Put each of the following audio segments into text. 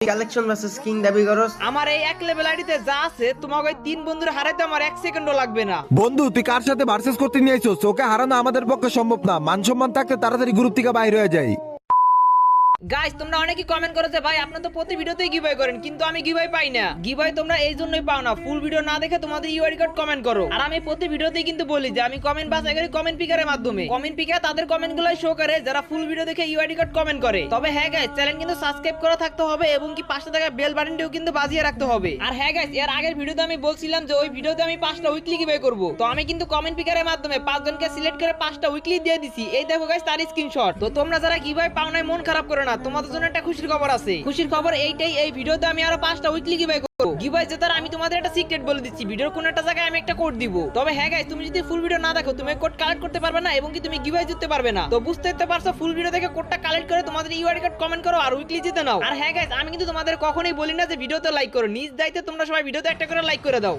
Collection versus king দাবি করস? আমার এই এক লেভেল আইডিতে যা আছে তোমাকে ওই 3 বন্ধুরা হারাইতে আমার 1 সেকেন্ডও লাগবে না। বন্ধু তুই কার সাথে ভার্সেস করতে নিয়ে আইছস? ওকে হারানো আমাদের পক্ষে সম্ভব না। মান সম্মান থাকতে তাড়াতাড়ি গ্রুপ থেকে বাইর হয়ে যায়। গাইস তোমরা অনেকেই কমেন্ট করেছে ভাই আপনারা তো প্রতি ভিডিওতেই গিভঅ্যাওয়ে করেন, কিন্তু আমি গিভঅ্যাওয়ে পাই না। গিভঅ্যাওয়ে তোমরা এই জন্যই পাও না, ফুল ভিডিও না দেখে তোমাদের ইউআইডি কোড কমেন্ট করো। আর আমি প্রতি ভিডিওতেই কিন্তু বলি যে আমি কমেন্ট বাছাই করি কমেন্ট পিকারের মাধ্যমে। কমেন্ট পিকার তাদের কমেন্টগুলোই শো করে যারা ফুল ভিডিও দেখে ইউআইডি কোড কমেন্ট করে। তবে হ্যাঁ গাইস, চ্যানেল কিন্তু সাবস্ক্রাইব করা থাকতে হবে এবং কি পাশে থাকা বেল বাটনটিও কিন্তু বাজিয়ে রাখতে হবে। আর হ্যাঁ গাইস, এর আগের ভিডিওতে আমি বলছিলাম যে ওই ভিডিওতে আমি 5টা উইকলি গিভঅ্যাওয়ে করব। তো আমি কিন্তু কমেন্ট পিকারের মাধ্যমে 5 জনকে সিলেক্ট করে 5টা উইকলি দিয়ে দিছি। এই দেখো গাইস তার স্ক্রিনশট। তো তোমরা যারা গিভঅ্যাওয়ে পাও না মন খারাপ করো না, তোমাদের জন্য একটা খুশির খবর আছে। খুশির খবর এইটাই, এই ভিডিওতে আমি আরো 5টা উইকলি গিভঅ্যাওয়ে করব। গিভঅ্যাওয়ে জেতার আমি তোমাদের একটা সিক্রেট বলে দিচ্ছি, ভিডিওর কোন একটা জায়গায় আমি একটা কোড দিব। তবে হ্যাঁ গাইস, তুমি যদি ফুল ভিডিও না দেখো তুমি কোড কালেক্ট করতে পারবে না এবং কি তুমি গিভঅ্যাওয়ে জিততে পারবে না। তো বুঝতে পারছো, ফুল ভিডিও দেখে কোডটা কালেক্ট করে তোমাদের ইউআইডি কোড কমেন্ট করো আর উইকলি জিতে নাও। আর হ্যাঁ গাইস, আমি কিন্তু তোমাদের কখনোই বলি না যে ভিডিওতে লাইক করো, নিজ দায়িত্বে তোমরা সবাই ভিডিওতে একটা করে লাইক করে দাও।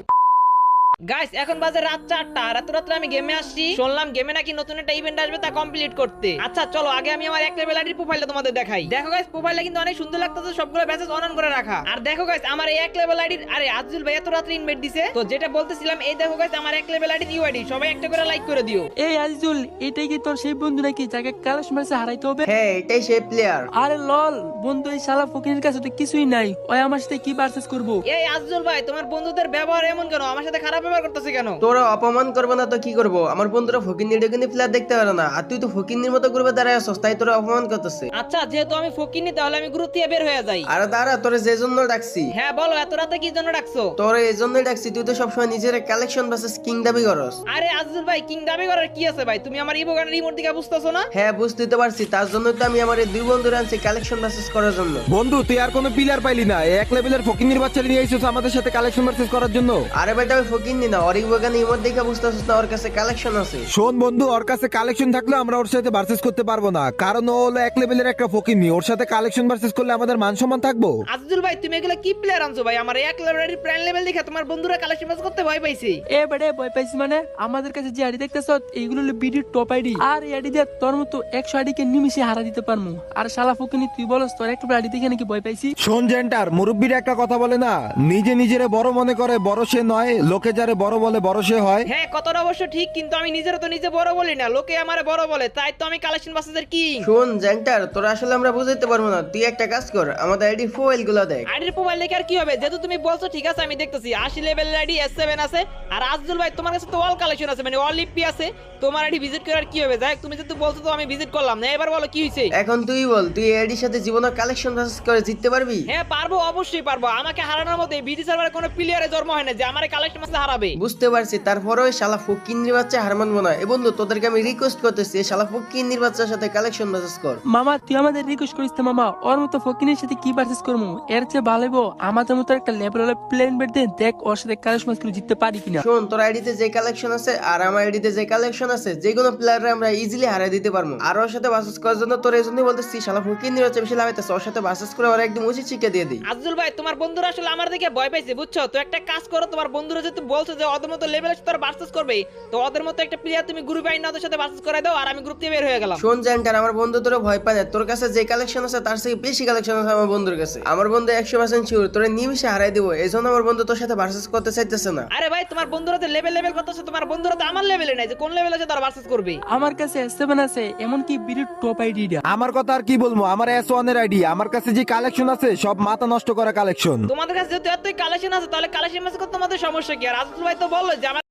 গাইস এখন বাজে রাত 4টা, আর এত রাত্রে আমি গেমে আসছি। শুনলাম গেমে নাকি নতুন একটা ইভেন্ট আসবে তা কমপ্লিট করতে। আচ্ছা চলো আগে আমি আমার এক লেভেল আইডির প্রোফাইলটা তোমাদের দেখাই। দেখো গাইস প্রোফাইলটা কিন্তু অনেক সুন্দর লাগতেছে, সবগুলো ব্যাচেস অন করে রাখা। আর দেখো গাইস আমার এই এক লেভেল আইডির, আরে আজুল ভাই এত রাত্রে ইনভাইট দিছে। তো যেটা বলতেছিলাম, এই দেখো গাইস আমার এক লেভেল আইডির ইউআইডি, সবাই একটা করে লাইক করে দিও। এই আজিজুল, এটাই কি তোর সেই বন্ধু নাকি যাকে কালেশ মারছে হারাইতে হবে? হ্যাঁ এটাই সেই প্লেয়ার। আরে লল বন্ধু, এই শালা ফকিনের কাছে তো কিছুই নাই, ওই আমার সাথে কি ভার্সেস করবো? এই আজুল ভাই তোমার বন্ধুদের ব্যবহার এমন কেন? আমার সাথে খারাপ ব্যবহার করতেছে কেন? তোরা অপমান করবো না তো কি করবো? আমার বন্ধুরা ফকিন্নির কিন্তু প্লেয়ার দেখতে পারে না, আর তুই তো ফকিন্নির মতো গ্রুপে দাঁড়ায় আসছ, তাই তোরা অপমান করতেছে। আচ্ছা যেহেতু আমি ফকিনি তাহলে আমি গ্রুপ থেকে বের হয়ে যাই। আরে দাঁড়া, তোরে যে জন্য ডাকছি। হ্যাঁ বলো, এত রাতে কি জন্য ডাকছো? তোরে এই জন্যই ডাকছি, তুই তো সবসময় নিজের কালেকশন ভার্সেস কিং দাবি করস। আরে আজুল ভাই কিং দাবি করার কি আছে ভাই? তুমি আমার ইভোগানের রিমোট দিকে বুঝতেছো না? হ্যাঁ বুঝতে তো পারছি, তার জন্যই তো আমি আমার এই দুই বন্ধুরা আনছি কালেকশন ভার্সেস করার জন্য। বন্ধু তুই আর কোনো প্লেয়ার পাইলি না, এক লেভেলের ফকিন্নির বাচ্চারা নিয়ে আইছস আমাদের সাথে কালেকশন ভার্সেস করার জন্য। আরে বেটা আমি ফকিন্নি না, অরিক বাগানে ইমোট দেখে বুঝতেছিস না ওর কাছে কালেকশন আছে। শোন বন্ধু, ওর কাছে কালেকশন থাকলে আমরা ওর সাথে ভার্সেস করতে পারবো না, কারণ ও হলো এক লেভেলের একটা ফকিন্নি। ওর সাথে কালেকশন ভার্সেস করলে আমাদের মান সম্মান থাকবো? আজুল ভাই তুমি এগুলো কি প্লেয়ার আনছো ভাই? আমার এক লেভেলের প্রাইম লেভেল দেখে তোমার বন্ধুরা কালেকশন পাস করতে ভয় পাইছে। এ বেড়ে ভয় পাইছি মানে? আমাদের কাছে যে আইডি দেখতেছ এইগুলো হলো বিডির টপ আইডি, আর এই আইডি দিয়ে তোর মতো 100 আইডিকে নিমিশে হারা দিতে পারমু। আর শালা ফকিনি তুই বলস তোর একটা আইডি দেখে নাকি ভয় পাইছি? শোন জেন্টার, মুরব্বীর একটা কথা বলে না, নিজে নিজেরে বড় মনে করে বড় সে নয়, লোকে যারে বড় বলে বড় সে হয়। হ্যাঁ কথাটা অবশ্য ঠিক, কিন্তু আমি নিজের তো নিজে বড় বলি না, লোকে আমারে বড় বলে, তাই তো আমি কালেকশন বাসের কিং। শোন জ্যাংটার, তোরা আসলে আমরা বুঝাইতে পারবো না, তুই একটা কাজ কর, আমাদের আইডি প্রোফাইল গুলো দেখ। আইডির প্রোফাইল দেখে আর কি হবে? যেহেতু তুমি বলছো ঠিক আছে আমি দেখতেছি। 80 লেভেলের আইডি S7 আছে, আর আজদুল ভাই তোমার কাছে তো অল কালেকশন আছে, মানে অল ইপি আছে। তোমার আইডি ভিজিট করার কি হবে? যাই তুমি যেহেতু বলছো তো আমি ভিজিট করলাম না, এবার বলো কি হইছে? এখন তুই বল, তুই এই আইডির সাথে জীবনের কালেকশন ভার্সেস করে জিততে পারবি? হ্যাঁ পারবো, অবশ্যই পারবো। আমাকে হারানোর মতো বিডি সার্ভারে কোনো প্লেয়ারে জন্ম হয় না যে আমার কালেকশন মাসে হারাবে। বুঝতে পারছি, তারপরেও শালা ফকিন্নির বাচ্চা হার মানবো না। এ বন্ধু তোদেরকে আমি রিকোয়েস্ট করতেছি, এই শালা ফকিন্নির বাচ্চার সাথে কালেকশন ভার্সেস কর। মামা তুই আমাদের রিকোয়েস্ট করিস না মামা, ওর মতো ফকিনের সাথে কি ভার্সেস করবো? এর চেয়ে ভালো হইবো আমাদের মতো একটা লেভেল হলে প্লেন বেড দিয়ে দেখ ওর সাথে কালেকশন মাস জিততে পারি কিনা। শোন, তোর আইডিতে যে কালেকশন আছে আর আমার আইডিতে যে কালেকশন আছে, যে কোনো প্লেয়ারে আমরা ইজিলি হারিয়ে দিতে পারবো। আর ওর সাথে ভার্সেস করার জন্য তোর এই জন্যই বলতেছি, শালা ফকিন্নির বাচ্চা বেশি লাগাইতেছে, ওর সাথে ভার্সেস করে ওর একদম উচিত শিক্ষা দিয়ে দিই। আজদুল ভাই তোমার বন্ধুরা আসলে আমার দিকে ভয় পাইছে বুঝছো? তো একটা কাজ করো, তোমার বন্ধুরা যেহেতু বলছো যে ওদের মতো লেভেলে তোর ভার্সেস করবে, তো ওদের মতো একটা প্লেয়ার তুমি গ্রুপে আইনা ওদের সাথে ভার্সেস করে দাও, আর আমি গ্রুপ থেকে বের হয়ে গেলাম। শোন জ্যাংটার, আমার বন্ধু তোরা ভয় পায় না, তোর কাছে যে কালেকশন আছে তার থেকে বেশি কালেকশন আছে আমার বন্ধুর কাছে। আমার বন্ধু 100% শিওর তোরা নিমিশে হারাই দিব, এই জন্য আমার বন্ধু তোর সাথে ভার্সেস করতে চাইতেছে না। আরে ভাই তোমার বন্ধুরা যে লেভেল করতেছে, তোমার বন্ধুরা তো আমার লেভেলে নাই, যে কোন লেভেলে আছে তারা ভার্সেস করবে? আমার কাছে S7 আছে, এমনকি বিডির টপ আইডিটা। আমার কথা আর কি বলবো, আমার S1 এর আইডি, আমার কাছে যে কালেকশন আছে সব মাথা নষ্ট করা কালেকশন। তোমাদের কাছে যেহেতু এতই কালেকশন আছে, তাহলে কালেকশন মাসে তোমাদের সমস্যা কি? আর আজদুল ভাই তো বললো যে আমার